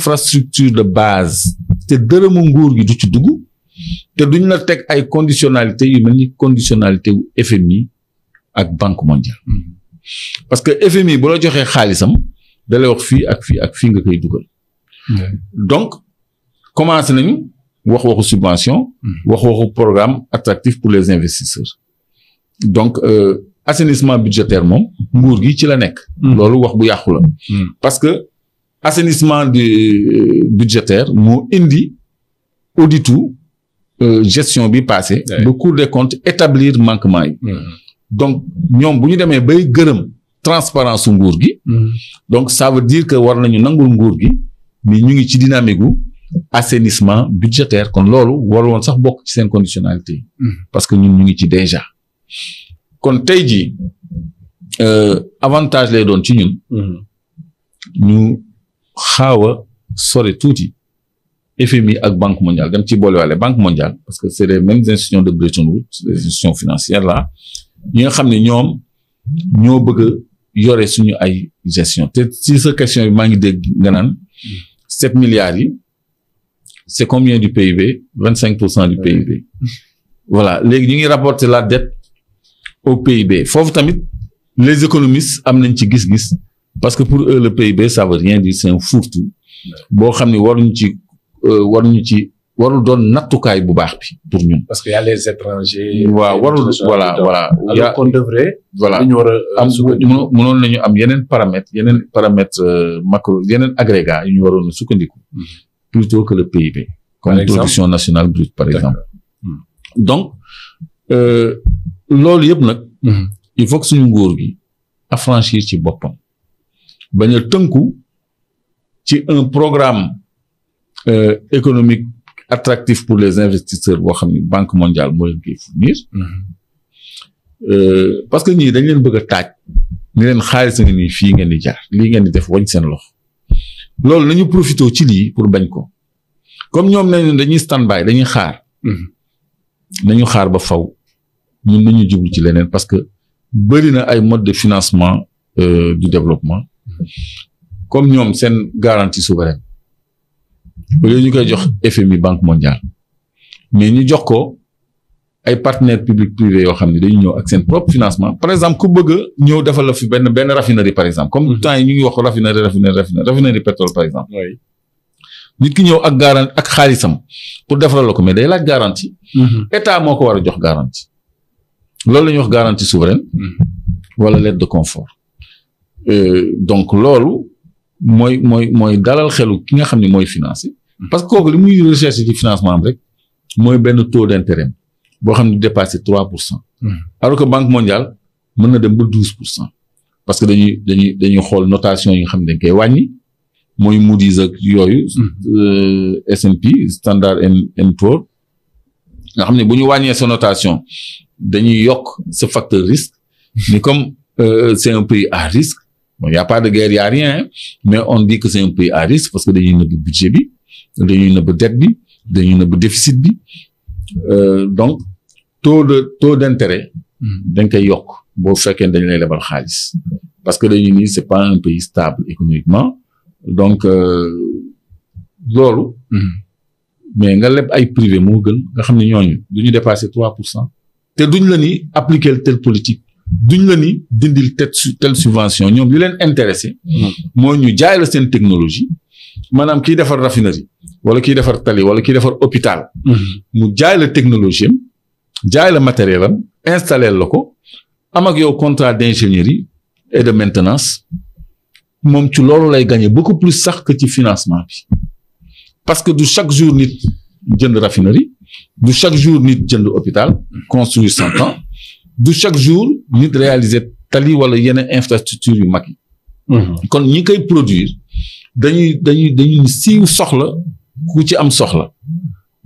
infrastructure de base te dërëmu nguur gi du ci dugg te duñ la teg ay conditionnalité yu mel ni conditionnalité wu FMI ak Banque mondiale parce que FMI bu la joxee xaalisam da lay wax fii ak fii ak fii nga koy dugal donc commencé nañu waxu subvention waxu programme attractif pour les investisseurs donc assainissement budgétaire moom nguur gi ci la nekk loolu wax bu yàqu la parce que assainissement budgétaire moo indi auditu gestion bi passé ba Cour des comptes établir manquement yi donc ñoom bu ñu demee bay gërëm transparence su nguur gi donc ça veut dire que war nañu nangul nguur gi mais ñu ngi ci dynamique gu assainissement budgétaire kon loolu war woon sax bokk ci seen conditionnalité yi parce que ñun ñu ngi ci déjà kon tey jii avantage lay doon ci ñun ñu xaaw a sore tuuti FMI ak Banque mondiale dem ci boolewaale Banque mondiale parce que c'est les mêmes institutions de Bretton Woods les institutions financières là ñi nga xam ne ñoom ñoo bëgg a yore suñu ay gestion te ci sa question bi maa ngi dégg nga naan 7 milliards yi c'est combien du PIB 25% du PIB voilà léegi ñu ngi rapporter la dette au PIB foofu tamit les économistes am nañ ci gis-gis parce que pour eux le PIB ça veut rien dire c'est un fourre-tout boo xam ne warul doon nattukaay bu baax bi pour ñun. parce que y a les étrangers. waaw warul voilà. alors qu'on devrait. voilà ñu war a am mënoon nañu am yeneen paramètres macro yeneen agrégats yu ñu waroon a sukkandiku. plutôt que le PIB. comme production nationale brute par exemple. donc loolu yëpp nag. il faut que suñu nguur gi affranchir ci boppam. bañ a tënku ci un programme économique attractif pour les investisseurs boo xam ne Banque mondiale moo leen koy fournir. parce que ñii dañ leen bëgg a taaj. ni leen xaalis nga nii fii ngeen di jaar lii ngeen di def wañ seen loxo. loolu nañu profité ci lii pour bañ ko. comme ñoom nañu dañuy stand by dañuy xaar. nañu xaar ba faw ñun nañu jublu ci leneen parce que bëri na ay mode de financement du développement. comme ñoom seen garantie souveraine. au lieu ñu koy jox FMI Banque mondiale. mais ñu jox ko ay partenaires publics privés yoo xam ne dañu ñëw ak seen propre financement par exemple ku bëgg a ñëw defal la fi benn raffinerie par exemple comme temps yi ñu ngi wax raffinerie pétrole par exemple. oui nit ki ñëw ak xaalisam pour defaral la ko mais day laaj garantie. état moo ko war a jox garantie. loolu la ñuy wax garantie souveraine. wala lettre de confort. donc loolu mooy dalal xelu ki nga xam ne mooy financer. parce que kooku li muy recherche ci financement am rek mooy benn taux d'intérêt boo xam ne dépassé 3%. alors que Banque mondiale mën na dem ba 12%. parce que dañuy xool notation yi nga xam ne dañ koy wàññi mooy Moody's ak yooyu. S&P Standard and Poor's nga xam ne bu ñu wàññee sa notation dañuy yokk ce facteur risque. mais comme c'est un pays à risque. bon y a pas de guerre y a rien mais on dit que c'est un pays à risque parce que dañuy nëbb budget bi dañuy nëbb dette bi dañuy nëbb déficit bi donc taux d'intérêt dañ koy yokk boo fekkee dañ lay lebal xaalis parce que dañuy nii c'est pas un pays stable économiquement donc loolu mais nga leb ay privé moo gën nga xam ne ñooñu duñu dépasser 3% te duñ la ni appliquer telle politique duñ la ni dindil telle subvention ñoom li leen intéressé mooy ñu jaay la seen technologie maanaam kiy defar raffinerie wala kiy defar tali wala kiy defar hôpital mu jaay la technologie am jaay la matériel am installer la ko am ak yow contrat d'ingénierie et de maintenance moom ci loolu lay gagner beaucoup plus sax que ci financement bi parce que du chaque jour nit jënd raffinerie du chaque jour nit jënd hôpital construire 100 ans du chaque jour nit réaliser tali wala yeneen infrastructure yu mag yi. kon ñi koy produire dañuy siiw soxla ku ci am soxla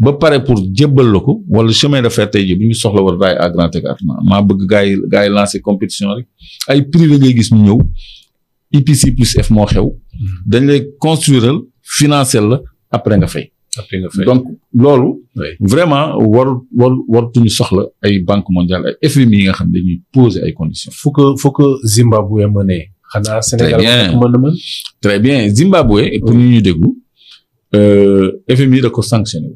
ba pare pour jébbal la ko wala chemin de fer tey jii bu ñu soxla war raay à grand écartement maa bëgg gaa yi lancer compétition rek ay privé ngay gis ñu ñëw IPC plus F moo xew. dañ lay construire financer la après nga fay. donc loolu. vraiment warutuñu soxla ay Banque mondiale ay FMI yi nga xam ne dañuy poser ay conditions. faut que Zimbabwe mënee. xanaa Sénégal mën. très bien Zimbabwe pour ñu déglu FMI da ko sanctionné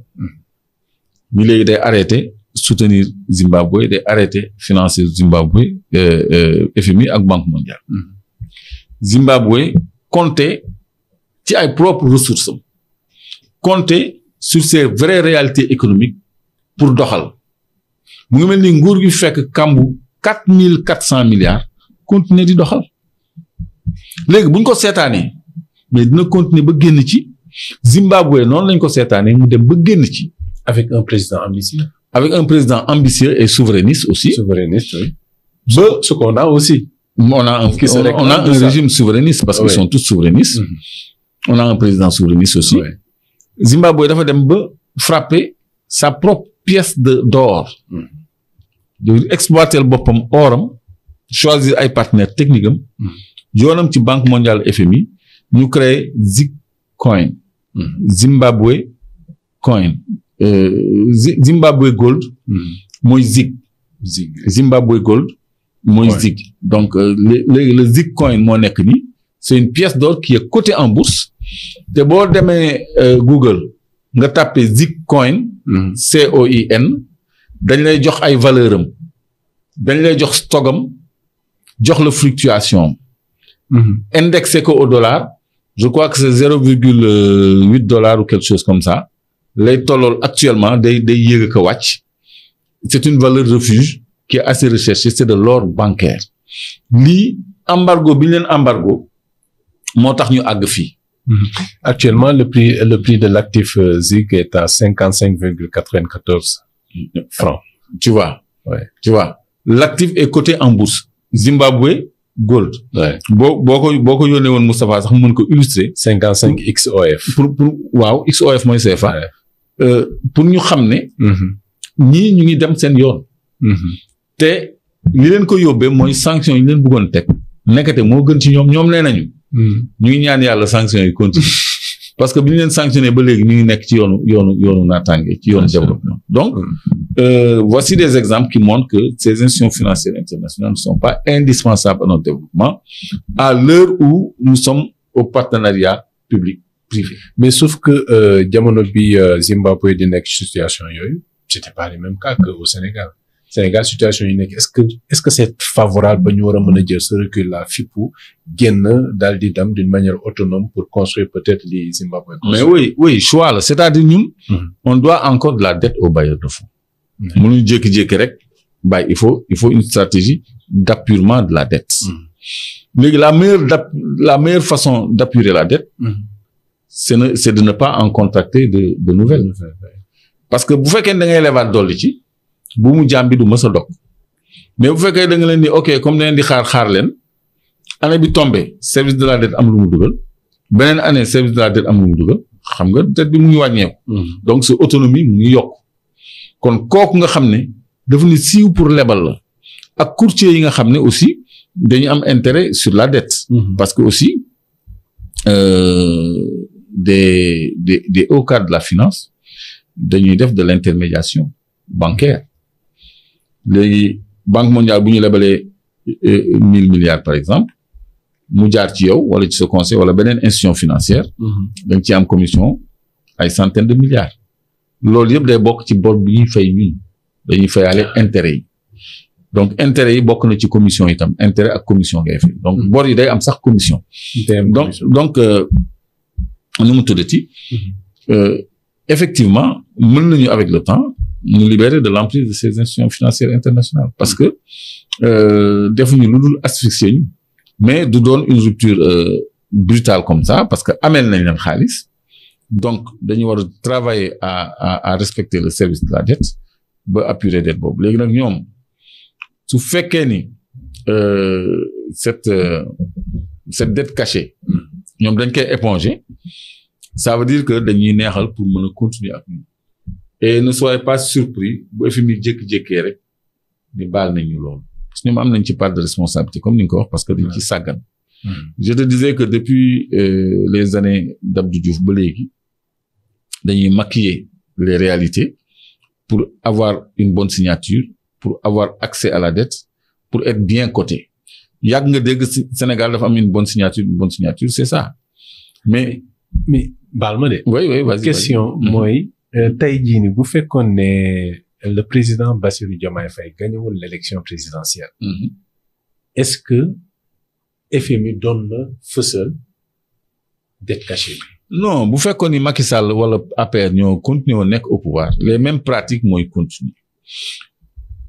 ñu léegi day arrêté soutenir Zimbabwe day arrêté financer Zimbabwe FMI ak Banque mondiale. Zimbabwe compter ci ay propres ressources am compter sur ses vraies réalités économiques pour doxal mu ngi mel ni nguur gi fekk kambu 4 milliards continuer di doxal léegi buñ ko seetaanee mais dina continuer ba génn ci Zimbabwe noonu lañ ko seetaanee mu dem ba génn ci. Avec un président ambitieux. Avec un président ambitieux et souverainiste aussi. Souverainiste, oui. Ba Ce qu'on a aussi. On a un régime souverainiste parce qu'ils sont tous souverainistes. On a un président souverainiste aussi. Ouais. Zimbabwe dafa dem ba frapper sa propre pièce d'or. De exploiter boppam oram choisir ay partenaires techniques am. yoonam ci Banque mondiale FMI ñu créer Zigcoin. Zimbabwe coin. Zimbabwe Gold mooy Zig. Zimbabwe Gold mooy Zig. Donc le Zigcoin moo nekk nii c'est une pièce d'or qui est cotée en bourse te boo demee Google nga tapé Zigcoin COIN dañ lay jox ay valeur am dañ lay jox stogam jox la fluctuation indexé ko au dollar je crois que c'est 0,8 $ ou quelque chose comme ça lay tollool actuellement day yéeg ko wàcc c'est une valeur refuge qui est assez recherchée c'est de l'or bancaire lii embargo bi ñu leen embargo moo tax ñu àgg fii. Actuellement le prix de l'actif Zig est à 55,94 francs. Tu vois. Ouais. Tu vois l'actif est coté en bourse Zimbabwe Gold. Ouais. boo ko yónnee woon Moustapha sax mën ko illustrer. 55 XOF. pour waaw XOF mooy CFA. pour ñu xam ne. ñii ñu ngi dem seen yoon. te li leen ko yóbbee mooy sanction yi ñu leen bëggoon teg. nekkate moo gën ci ñoom nee nañu. ñu ngi ñaan yàlla sanction yi continue parce que bi ñu leen sanctionné ba léegi ñu ngi nekk ci yoonu naataange ci yoonu développement. Donc voici des exemples qui montrent que ces institutions financières internationales ne sont pas indispensables à notre développement à l'heure où nous sommes au partenariat public-privé. Mais sauf que jamono bi Zimbabwe di nekk situation yooyu c'était pas le même cas que au Sénégal. Sénégal situation yi nekk est-ce que c'est favorable ba ñu war a mën a jël ce recul là fippu génn daal di dem d'une manière autonome pour construire peut-être les Zimbabwe. Mais oui choix la c'est-à-dire ñun. On doit encore de la dette aux bailleurs de fonds. mënuñu jékki-jékki rek bàyyi il faut une stratégie d'appurement de la dette. léegi la meilleure façon d'appurer la dette. c'est de ne pas en contracter de nouvelles. parce que bu fekkee da ngay levaat dolli ci. bu mu jàmbi du mës a dog mais bu fekkee da nga leen di ok comme da ngeen di xaar leen année bi tombé service de la dette am lu mu dugal beneen année service de la dette am lu mu dugal xam nga dette bi mu ngi wàññeeku. donc sa autonomie mu ngi yokk kon kooku nga xam ne dafa ni siiw pour lebal la ak courtier yi nga xam ne aussi dañu am intérêt sur la dette. parce que aussi des hauts cadres de la finance dañuy def de l'intermédiation bancaire. léegi banque mondiale bu ñu lebalee 1000 milliards par exemple mu jaar ci yow wala ci sa conseil wala beneen institution financière. da nga ci am commission ay centaines de milliards. loolu yëpp day bokk ci bor bi ñuy fay ñun dañuy fayaale intérêt yi donc intérêt yi bokk na ci commission itam intérêt ak commission ngay fay donc bor yi day am sax commission. donc nu mu tuddati. effectivement mën nañu avec le temps. nous libérer de l'emprise de ces institutions financières internationales parce que defuñu lu dul asphyxier ñu mais du doon une rupture brutale comme ça parce que amel nañ leen xaalis donc dañu war a travailler à respecter le service de la dette ba appuyer dette boobu léegi nag ñoom su fekkee ni cette dette cachée ñoom dañ koy éponger ça veut dire que dañuy neexal pour mën a continuer ak ñun. Et ne soyez pas surpris bu FMI jékki-jékkee rek ni baal nañu loolu parce que ñoom am nañ ci part de responsabilité comme ni nga ko wax parce que dañ ci sàggan. Je te disais que depuis les années d'Abdou Diouf ba léegi dañuy maquiller les réalités pour avoir une bonne signature pour avoir accès à la dette pour être bien coté yàgg nga dégg Sénégal dafa am une bonne signature c'est ça mais baal ma de. oui vas-y question mooy tey jii nii bu fekkoon ne le président Bassirou Diomaye Faye gagnewul l'élection présidentielle. Est-ce que FMI doon na fësal dette cachée bi. non bu fekkoon ni Macky Sall wala APR ñoo continuer woon nekk au pouvoir les mêmes pratiques mooy continuer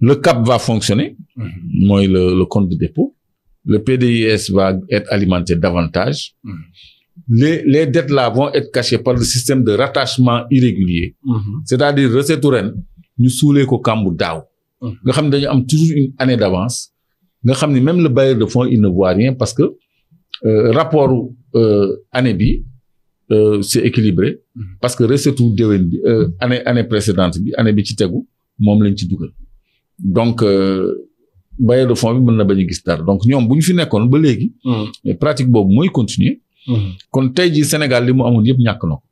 le CAP va fonctionner. mooy le compte de dépôt. Le PDIS va être alimenté davantage. Les dettes là vont être cachées par le système de rattachement irrégulier. C'est-à-dire recette ren ñu suulee ko kàmbu daaw. nga xam ne dañu am toujours une année d'avance. nga xam ne même le bailleur de fonds il ne voit rien parce que rapport année bi c'est équilibré. parce que recette u déwén bi année précédente bi année bi ci tegu moom lañ ci dugal. donc bailleur de fonds bi mën na bañ a gis dara donc ñoom bu ñu fi nekkoon ba léegi. pratique boobu mooy continuer. kon tey jii Sénégal li mu amoon yëpp ñàkk na ko.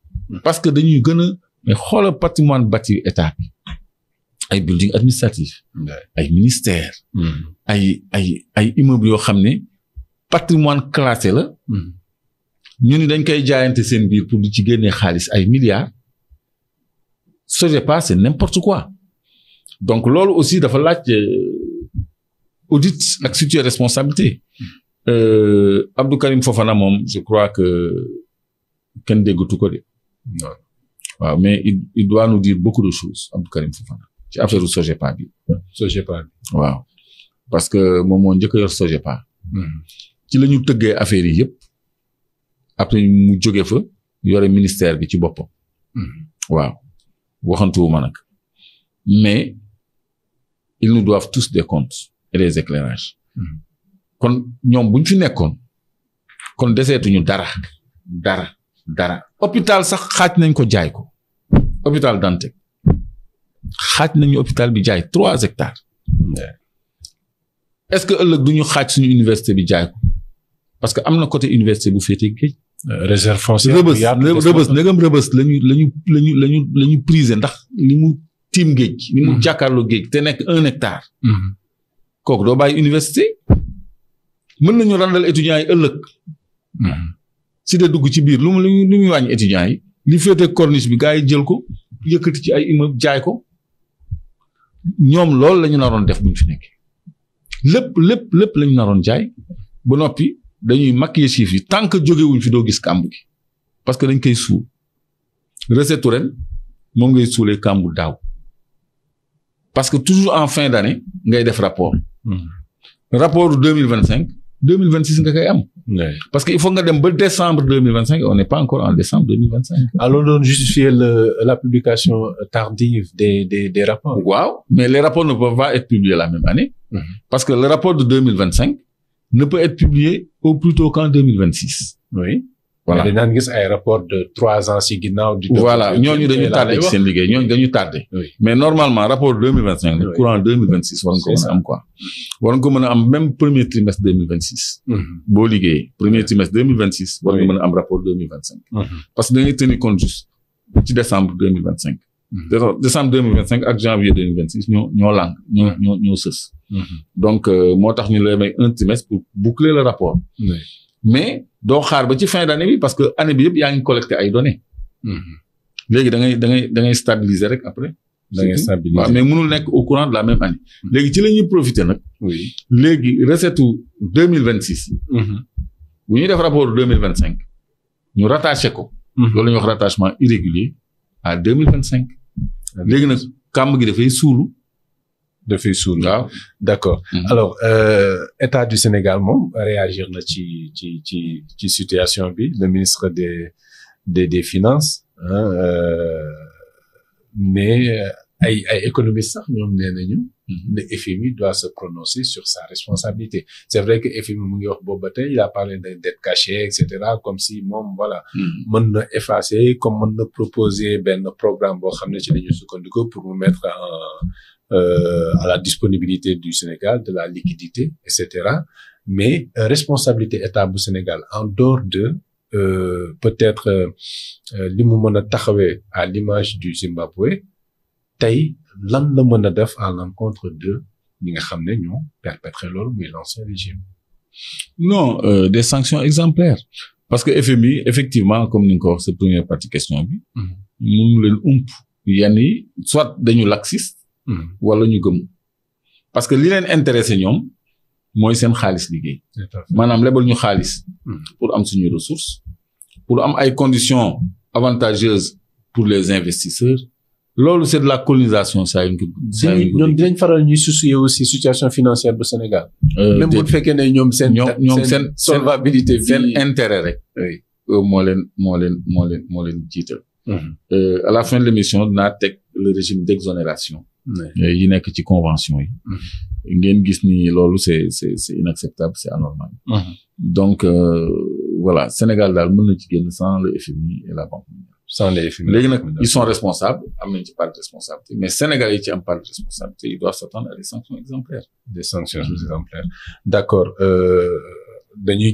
parce que dañuy gën a mais xoolal patrimoine bâti état bi ay building administratif ay ministères. ay immeubles yoo xam ne patrimoine classé la. ñu ni dañ koy jaayante seen biir pour di ci génnee xaalis ay milliards. SOGEPA c'est n'importe quoi. donc loolu aussi dafa laaj audit ak situer responsabilité. Abdou Karim Fofana moom je crois que kenn déggatu ko de. waaw mais il doit nous dire beaucoup de choses Abdou Karim Fofana ci affaire SOGEPA bi. waaw parce que moom moo njëkk a yor SOGEPA. ci la ñu tëggee affaire yi yëpp. après mu jóge fa yore ministère bi ci boppam. waaw waxantuwuma nag mais ils nous doivent tous des comptes et des éclairages. kon ñoom buñ fi nekkoon kon deseetuñu dara hôpital sax xaaj nañ ko jaay ko hôpital Dantec xaaj nañu hôpital bi jaay 3 hectares. est-ce que ëllëg duñu xaaj suñu université bi jaay ko parce que am na côté université bu féetee géej. réserve foncière rëbës ndegam rëbës lañu priser ndax li mu tiim géej li mu jàkkaarloo géej te nekk 1 hectare. kooku doo bàyyi université. mën nañu randal étudiants yi ëllëg. si de dugg ci biir lu muy wàññi étudiants yi. li féete corniche bi gars yi jël ko yëkkati ci ay immeuble jaay ko. ñoom loolu la ñu naroon def bu ñu fi nekk. lépp la ñu naroon jaay. ba noppi dañuy maquiller chiffres yi tant que jógewuñ fi doo gis kàmb gi. parce que dañ koy suul. recette ren moom ngay suulee kàmbu daaw. parce que toujours en fin d'année ngay def rapport. rapport 2025 2026 nga koy am. parce que il faut nga dem ba décembre 2025 on n'est pas encore en décembre 2025. alors doon justifier la publication tardive des rapports. waaw mais les rapports ne peuvent pas être publiés la même année. parce que le rapport de 2025 ne peut être publié au plus tôt qu'en 2026. oui. voilà mais dañu gis ay rapport de 3 ans ci ginnaaw. voilà ñooñu dañu tardé ci seen liggéey ñooñu dañu tardé. mais normalement rapport 2025. oui courant 2026 war nga ko mën a am quoi. war nga ko mën a am même premier trimestre 2026. boo liggéeyee premier trimestre 2026. war nga mën a am rapport 2025. parce que dañuy tenir compte juste ci décembre 2025. décembre 2025 ak janvier 2026 ñoo làng ñoo sës. donc moo tax ñu lay may un trimestre pour boucler le rapport. mais doo xaar ba ci fin d'année bi parce que année bi yëpp yaa ngi collecté ay données. léegi da ngay stabiliser rek après. da ngay stabiliser waaw mais mënul nekk au courant de la même année. léegi ci la ñuy profiter nag. oui léegi recette 2026. bu ñuy def rapport 2025 ñu rattaché ko. loolu la ñuy wax rattachement irrégulier à 2025. léegi nag kàmb gi dafay suulu. waaw d'accord. alors état du Sénégal moom réagir na ci situation bi le ministre des finances mais ay économistes sax ñoom nee nañu le FMI doit se prononcer sur sa responsabilité c'est vrai que FMI mu ngi wax boobu ba tey il a parlé de dette cachée et cetera comme si moom voilà mën na effacer comme mën na proposer benn programme boo xam ne ci lañu sukkandiku pour mu mettre à la disponibilité du Sénégal de la liquidité et cetera mais responsabilité état bu Sénégal en dehors de peut-être li mu mën a taxawee à l'image du Zimbabwe tey lan la mën a def à l'encontre de ñi nga xam ne ñoo perpétré loolu muy l'ancien régime. non des sanctions exemplaires parce que FMI effectivement comme ni nga ko wax sa première partie question bi. mënu leen yenn yi soit dañu laxiste. wala ñu gëm. parce que li leen intéressé ñoom mooy seen xaalis liggéey. maanaam lebal ñu xaalis. pour am suñu ressources. pour am ay conditions avantageuses pour les investisseurs. loolu c'est de la colonisation saa yu ñoom dinañ faral ñuy soucier aussi situation financière bu Sénégal. même bu fekkee ne ñoom seen solvabilité seen intérêt rek. moo leen jiital. à la fin de l'émission dinaa teg le régime d'exonération. yi nekk ci convention yi. ngeen gis ni loolu c'est inacceptable c'est anormal. donc voilà Sénégal daal mën na ci génn sans le FMI et la Banque mondiale. sans les FMI léegi nag ils sont responsables am nañ ci part de responsabilité mais Sénégalais yi ci am part de responsabilité ils doivent s'attendre à des sanctions exemplaires. D'accord dañuy